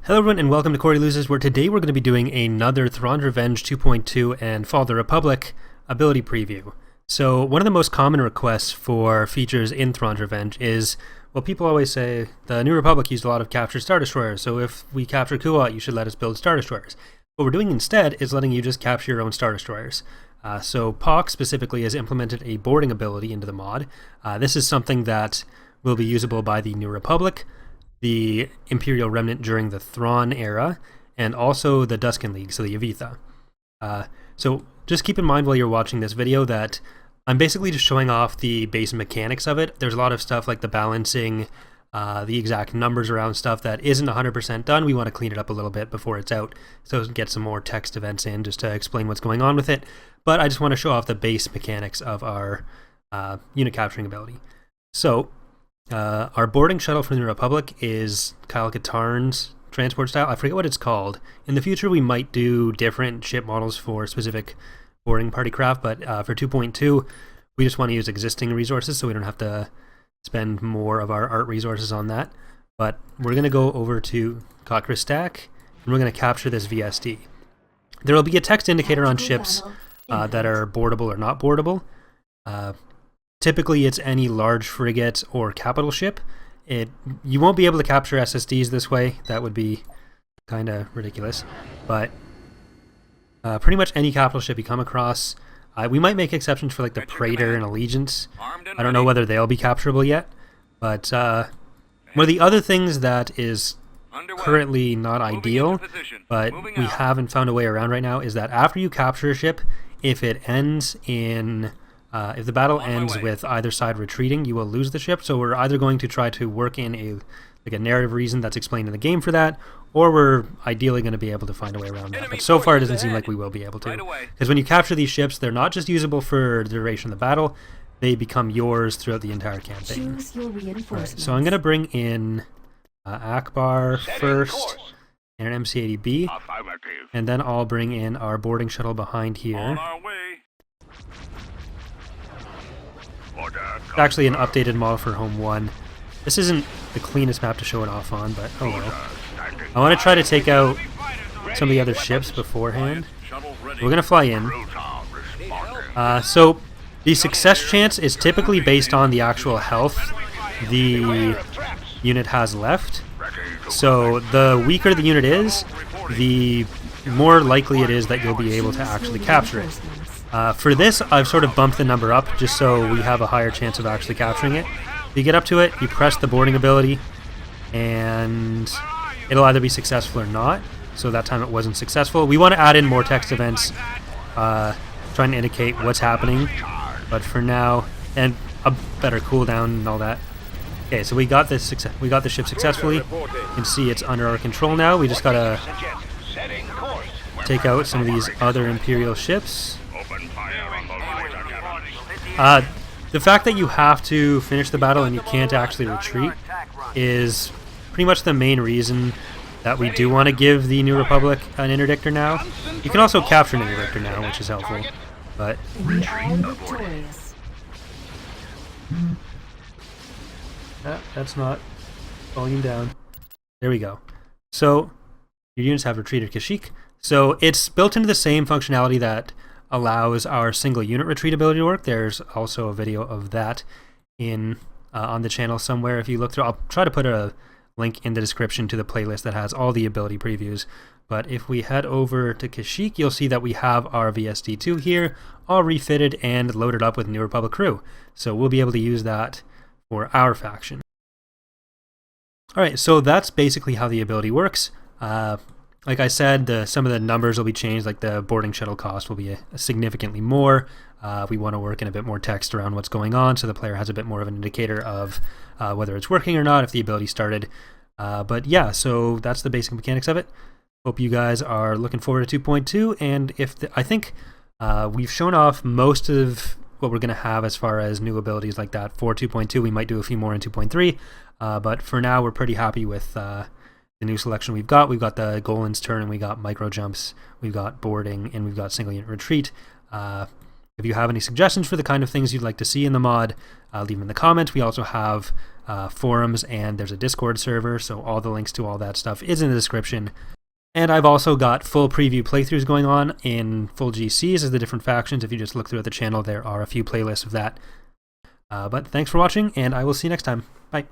Hello everyone and welcome to Corey Loses, where today we're going to be doing another Thrawn's Revenge 2.2 and Fall of the Republic ability preview. So one of the most common requests for features in Thrawn's Revenge is, well, people always say the New Republic used a lot of captured Star Destroyers, so if we capture Kuat, you should let us build Star Destroyers. What we're doing instead is letting you just capture your own Star Destroyers. So POC specifically has implemented a boarding ability into the mod. This is something that will be usable by the New Republic, the Imperial Remnant during the Thrawn era, and also the Duskin League, so the Yavitha. So just keep in mind while you're watching this video that I'm basically just showing off the base mechanics of it. There's a lot of stuff like the balancing, the exact numbers around stuff that isn't 100% done. We want to clean it up a little bit before it's out, so get some more text events in just to explain what's going on with it. But I just want to show off the base mechanics of our unit capturing ability. So our boarding shuttle from the Republic is Kyle Katarn's transport style. I forget what it's called. In the future, we might do different ship models for specific boarding party craft, but for 2.2, we just want to use existing resources so we don't have to spend more of our art resources on that. But we're going to go over to Cochris Stack, and we're going to capture this VSD. There will be a text indicator on ships that are boardable or not boardable. Typically, it's any large frigate or capital ship. You won't be able to capture SSDs this way. That would be kind of ridiculous. But pretty much any capital ship you come across. We might make exceptions for like the Praetor and Allegiance. I don't know whether they'll be capturable yet. But one of the other things that is currently not ideal, but we haven't found a way around right now, is that after you capture a ship, if it ends in... if the battle ends with either side retreating, you will lose the ship. So we're either going to try to work in a narrative reason that's explained in the game for that, or we're ideally going to be able to find a way around that. But so far it doesn't seem like we will be able to. Because when you capture these ships, they're not just usable for the duration of the battle, they become yours throughout the entire campaign. Right, so I'm going to bring in Akbar first, and an MC-80B, and then I'll bring in our boarding shuttle behind here. It's actually an updated model for Home 1. This isn't the cleanest map to show it off on, but oh well. I want to try to take out some of the other ships beforehand. We're going to fly in. So the success chance is typically based on the actual health the unit has left. So the weaker the unit is, the more likely it is that you'll be able to actually capture it. For this, I've sort of bumped the number up just so we have a higher chance of actually capturing it. You get up to it, you press the boarding ability, and it'll either be successful or not. So that time it wasn't successful. We want to add in more text events trying to indicate what's happening. But for now, and a better cooldown and all that. Okay, so we got this. We got the ship successfully. You can see it's under our control now. We just gotta take out some of these other Imperial ships. The fact that you have to finish the battle and you can't actually retreat is pretty much the main reason that we do want to give the New Republic an interdictor now. You can also capture an interdictor now, which is helpful, but... that's not volume down. There we go. So, your units have retreated Kashyyyk. So, it's built into the same functionality that allows our single unit retreat ability to work. There's also a video of that in on the channel somewhere if you look through. I'll try to put a link in the description to the playlist that has all the ability previews. But if we head over to Kashyyyk, you'll see that we have our VSD2 here, all refitted and loaded up with New Republic crew. So we'll be able to use that for our faction. Alright, so that's basically how the ability works. Like I said, some of the numbers will be changed, like the boarding shuttle cost will be significantly more. We want to work in a bit more text around what's going on so the player has a bit more of an indicator of whether it's working or not, if the ability started. But yeah, so that's the basic mechanics of it. Hope you guys are looking forward to 2.2, and I think we've shown off most of what we're going to have as far as new abilities like that for 2.2. We might do a few more in 2.3, but for now we're pretty happy with the new selection we've got. We've got the Golan's turn, and we got micro jumps, we've got boarding, and we've got single unit retreat. If If you have any suggestions for the kind of things you'd like to see in the mod, leave them in the comments. We also have forums, and there's a Discord server, so all the links to all that stuff is in the description. And I've also got full preview playthroughs going on in full GCs as the different factions. If you just look through the channel, there are a few playlists of that. But thanks for watching, and I will see you next time. Bye.